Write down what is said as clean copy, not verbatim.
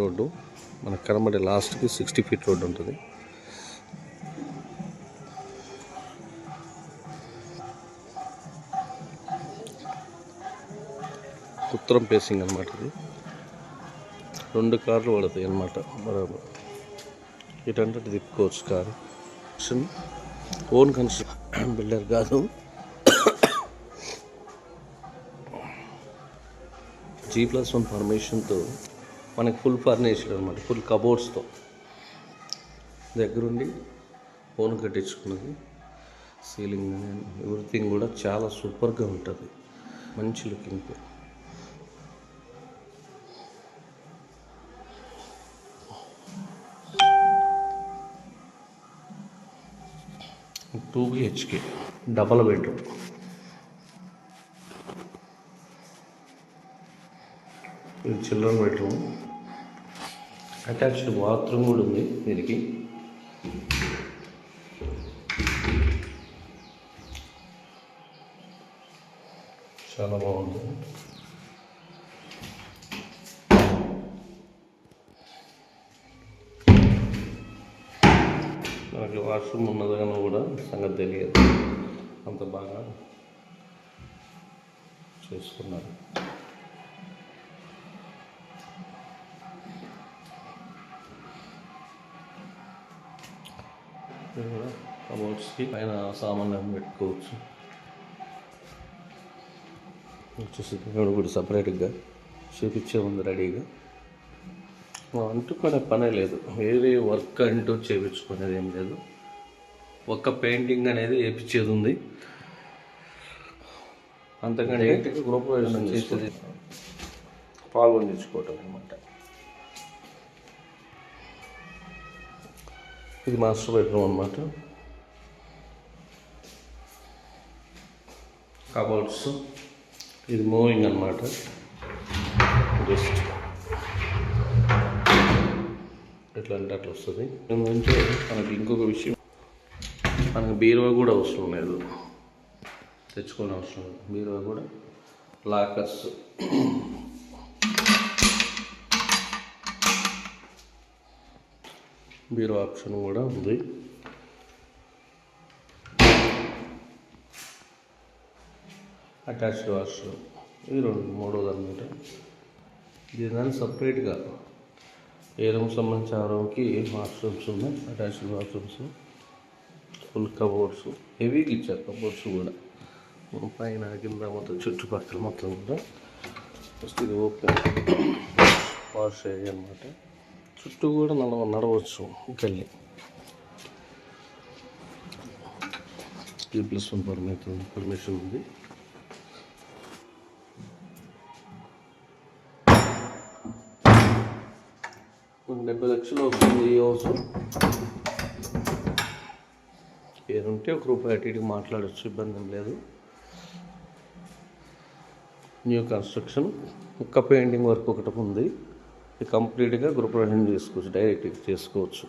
Road. మనకు కనబడే లాస్ట్కి 60 ఫీట్ రోడ్డు ఉంటుంది. ఉత్తరం ఫేసింగ్ అనమాట. ఇది 2 కార్లు పడతాయి అన్నమాట. బరాబర్ ఇటంటే తిప్పుకోవచ్చు కారు. ఓన్ కన్స్ట్రక్షన్, బిల్డర్ కాదు. G+1 పర్మిషన్తో మనకి ఫుల్ ఫర్నిచర్ అనమాట, ఫుల్ కబోర్డ్స్తో దగ్గరుండి ఓన్ కట్టించుకున్నది. సీలింగ్ ఎవ్రీథింగ్ కూడా చాలా సూపర్గా ఉంటుంది, మంచి లుకింగ్. 2 BHK double bedroom. ఇది చిల్డ్రన్ బెడ్రూమ్. అటాచ్డ్ బాత్రూమ్ కూడా ఉంది దీనికి. చాలా బాగుంది. మనకి వాష్రూమ్ ఉన్నదని కూడా సంగతి తెలియదు, అంత బాగా చేసుకున్నారు. ఇది కూడా కబోర్డ్స్కి పైన సామాన్లు పెట్టుకోవచ్చు. వచ్చేసి కూడా సపరేట్గా చూపించే ఉంది రెడీగా. అంటుకునే పనే లేదు, వేరే వర్క్ అంటూ చేయించుకునేది ఏం లేదు. ఒక్క పెయింటింగ్ అనేది వేయించేది ఉంది, అంతకంటే గృహప్రవేశం చేసేది పాల్గొందించుకోవటం అనమాట. ఇది మాస్టర్ బెడ్రూమ్ అనమాట. కబోర్డ్స్, ఇది మూవింగ్ అనమాట. జస్ట్ ఎట్లా అంటే అట్లా వస్తుంది. ఏంటంటే మనకి ఇంకొక విషయం, మనకి బీరువా కూడా అవసరం లేదు, తెచ్చుకోని అవసరం లేదు. బీరువా కూడా లాకర్స్, బీరువా ఆప్షన్ కూడా ఉంది. అటాచ్డ్ వాష్రూమ్, ఇది మూడోది అనమాట. దీని సపరేట్గా ఏ రూమ్ సంబంధించి ఆ రూమ్కి వాష్రూమ్స్ ఉన్నాయి, అటాచ్డ్ వాష్రూమ్స్, ఫుల్ కబోర్డ్స్, హెవీగా ఇచ్చారు కబోర్డ్స్ కూడా. పైన కింద మొత్తం చుట్టుపక్కల మొత్తం కూడా ఫస్ట్ ఇది ఓపెన్ వాష్ ఏరియా అనమాట. చుట్టూ కూడా నడవచ్చు ఇంకెళ్ళి. G+1 పర్మిషన్ ఉంది. $70 లక్షలు వస్తుంది ఈ హౌస్. ఏదంటే ₹1 అటు ఇటు మాట్లాడచ్చు, ఇబ్బంది ఏం లేదు. న్యూ కన్స్ట్రక్షన్, ఒక్క పెయింటింగ్ వర్క్ ఒకటి ఉంది. ఇది కంప్లీట్గా గృహప్రవేశం చేసుకోవచ్చు, డైరెక్ట్గా చేసుకోవచ్చు.